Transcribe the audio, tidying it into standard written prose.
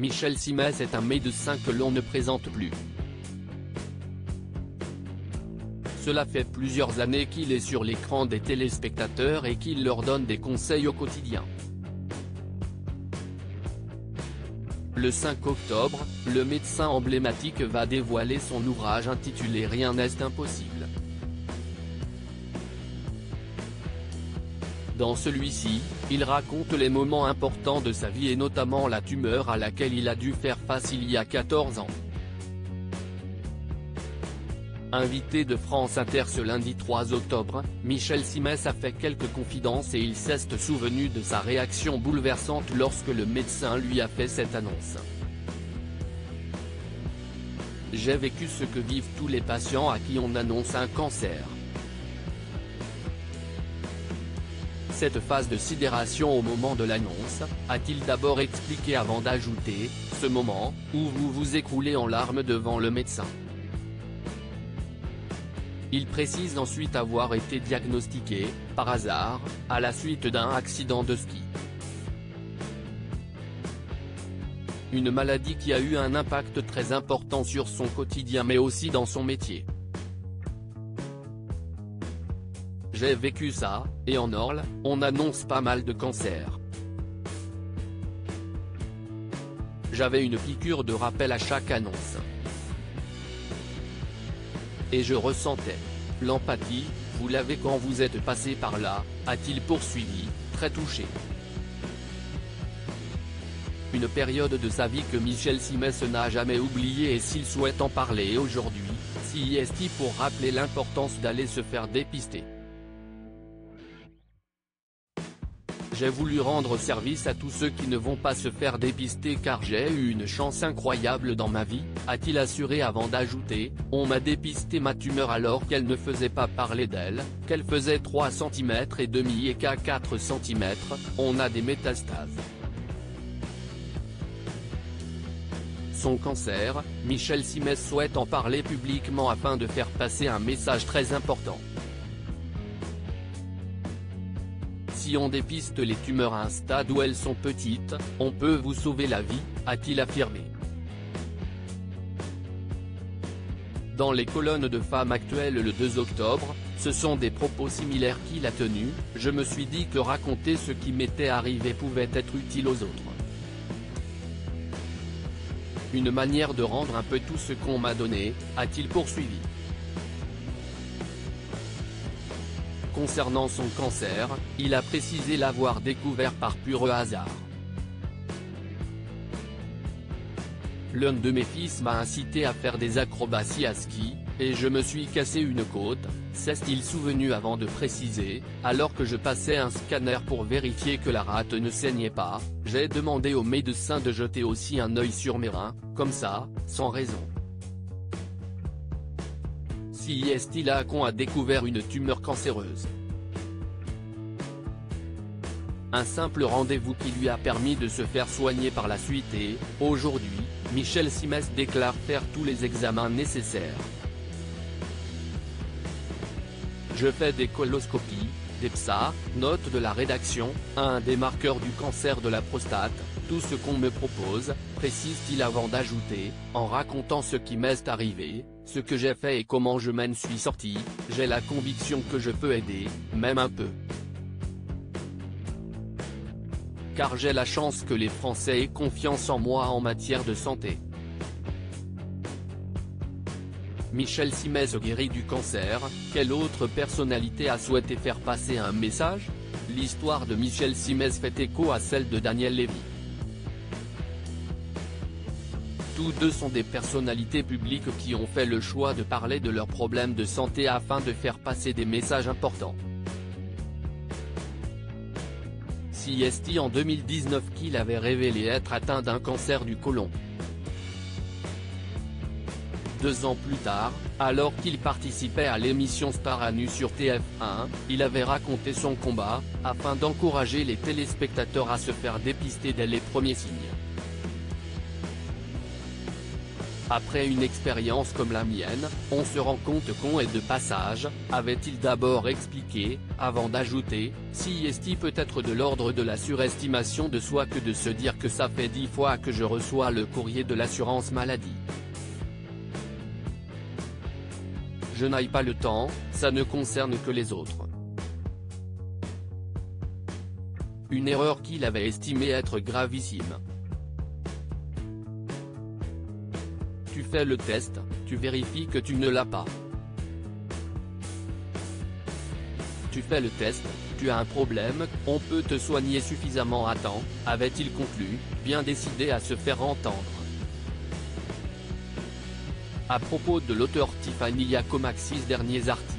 Michel Simès est un médecin que l'on ne présente plus. Cela fait plusieurs années qu'il est sur l'écran des téléspectateurs et qu'il leur donne des conseils au quotidien. Le 5 octobre, le médecin emblématique va dévoiler son ouvrage intitulé Rien n'est impossible. Dans celui-ci, il raconte les moments importants de sa vie et notamment la tumeur à laquelle il a dû faire face il y a 14 ans. Invité de France Inter ce lundi 3 octobre, Michel Simès a fait quelques confidences et il s'est souvenu de sa réaction bouleversante lorsque le médecin lui a fait cette annonce. J'ai vécu ce que vivent tous les patients à qui on annonce un cancer. Cette phase de sidération au moment de l'annonce, a-t-il d'abord expliqué avant d'ajouter, ce moment, où vous vous écroulez en larmes devant le médecin. Il précise ensuite avoir été diagnostiqué, par hasard, à la suite d'un accident de ski. Une maladie qui a eu un impact très important sur son quotidien mais aussi dans son métier. J'ai vécu ça, et en Orle, on annonce pas mal de cancers. J'avais une piqûre de rappel à chaque annonce. Et je ressentais l'empathie, vous l'avez quand vous êtes passé par là, a-t-il poursuivi, très touché. Une période de sa vie que Michel Simès n'a jamais oubliée et s'il souhaite en parler aujourd'hui, s'y est-il pour rappeler l'importance d'aller se faire dépister. J'ai voulu rendre service à tous ceux qui ne vont pas se faire dépister car j'ai eu une chance incroyable dans ma vie, a-t-il assuré avant d'ajouter, on m'a dépisté ma tumeur alors qu'elle ne faisait pas parler d'elle, qu'elle faisait 3,5 cm et qu'à 4 cm, on a des métastases. Son cancer, Michel Simès souhaite en parler publiquement afin de faire passer un message très important. Si on dépiste les tumeurs à un stade où elles sont petites, on peut vous sauver la vie, a-t-il affirmé. Dans les colonnes de Femmes Actuelles le 2 octobre, ce sont des propos similaires qu'il a tenus, je me suis dit que raconter ce qui m'était arrivé pouvait être utile aux autres. Une manière de rendre un peu tout ce qu'on m'a donné, a-t-il poursuivi. Concernant son cancer, il a précisé l'avoir découvert par pur hasard. L'un de mes fils m'a incité à faire des acrobaties à ski, et je me suis cassé une côte, s'est-il souvenu avant de préciser, alors que je passais un scanner pour vérifier que la rate ne saignait pas, j'ai demandé au médecin de jeter aussi un œil sur mes reins, comme ça, sans raison. Si est-il là qu'on a découvert une tumeur cancéreuse. Un simple rendez-vous qui lui a permis de se faire soigner par la suite et, aujourd'hui, Michel Simès déclare faire tous les examens nécessaires. Je fais des coloscopies, des PSA, note de la rédaction, un des marqueurs du cancer de la prostate, tout ce qu'on me propose, précise-t-il avant d'ajouter, en racontant ce qui m'est arrivé, ce que j'ai fait et comment je m'en suis sorti, j'ai la conviction que je peux aider, même un peu. Car j'ai la chance que les Français aient confiance en moi en matière de santé. Michel Simès guéri du cancer, quelle autre personnalité a souhaité faire passer un message? L'histoire de Michel Simès fait écho à celle de Daniel Lévy. Tous deux sont des personnalités publiques qui ont fait le choix de parler de leurs problèmes de santé afin de faire passer des messages importants. Si est en 2019 qu'il avait révélé être atteint d'un cancer du côlon. 2 ans plus tard, alors qu'il participait à l'émission Star à nu sur TF1, il avait raconté son combat, afin d'encourager les téléspectateurs à se faire dépister dès les premiers signes. Après une expérience comme la mienne, on se rend compte qu'on est de passage, avait-il d'abord expliqué, avant d'ajouter, si esti peut être de l'ordre de la surestimation de soi que de se dire que ça fait 10 fois que je reçois le courrier de l'assurance maladie. Je n'aille pas le temps, ça ne concerne que les autres. Une erreur qu'il avait estimée être gravissime. Tu fais le test, tu vérifies que tu ne l'as pas. Tu fais le test, tu as un problème, on peut te soigner suffisamment à temps, avait-il conclu, bien décidé à se faire entendre. À propos de l'auteur Tiffany Yacomax, 6 derniers articles.